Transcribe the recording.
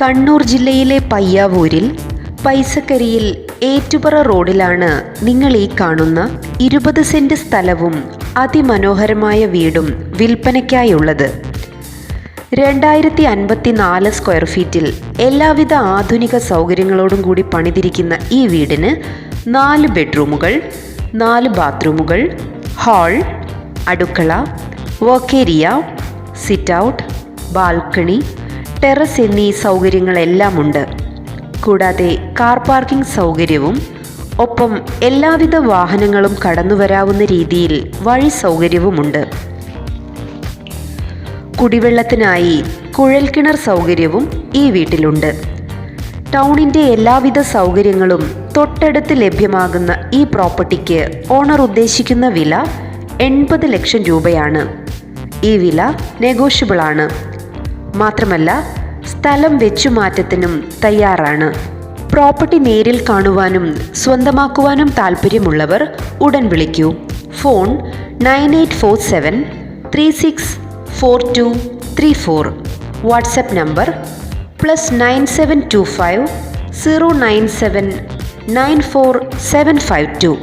കണ്ണൂർ ജില്ലയിലെ പയ്യാവൂരിൽ പൈസക്കരിയിൽ ഏറ്റുപറ റോഡിലാണ് നിങ്ങൾ ഈ കാണുന്ന 20 സെന്റ് സ്ഥലവും അതിമനോഹരമായ വീടും വിൽപ്പനയ്ക്കായുള്ളത്. 2054 സ്ക്വയർ ഫീറ്റിൽ എല്ലാവിധ ആധുനിക സൗകര്യങ്ങളോടും കൂടി പണിതിരിക്കുന്ന ഈ വീടിന് 4 ബെഡ്റൂമുകൾ, 4 ബാത്റൂമുകൾ, ഹാൾ, അടുക്കള, work area, sit out, balcony, terrace എന്നീ സൗകര്യങ്ങളെല്ലാമുണ്ട്. കൂടാതെ കാർ പാർക്കിംഗ് സൗകര്യവും ഒപ്പം എല്ലാവിധ വാഹനങ്ങളും കടന്നുവരാവുന്ന രീതിയിൽ വഴി സൗകര്യവുമുണ്ട്. കുടിവെള്ളത്തിനായി കുഴൽക്കിണർ സൗകര്യവും ഈ വീട്ടിലുണ്ട്. ടൗണിൻ്റെ എല്ലാവിധ സൗകര്യങ്ങളും തൊട്ടടുത്ത് ലഭ്യമാകുന്ന ഈ പ്രോപ്പർട്ടിക്ക് ഓണർ ഉദ്ദേശിക്കുന്ന വില 80 ലക്ഷം രൂപയാണ്. ഈ വില നെഗോഷ്യബിളാണ്. മാത്രമല്ല സ്ഥലം വെച്ചുമാറ്റത്തിനും തയ്യാറാണ്. പ്രോപ്പർട്ടി നേരിൽ കാണുവാനും സ്വന്തമാക്കുവാനും താൽപ്പര്യമുള്ളവർ ഉടൻ വിളിക്കൂ. ഫോൺ 9847 364234. WhatsApp number +9725 097 94752.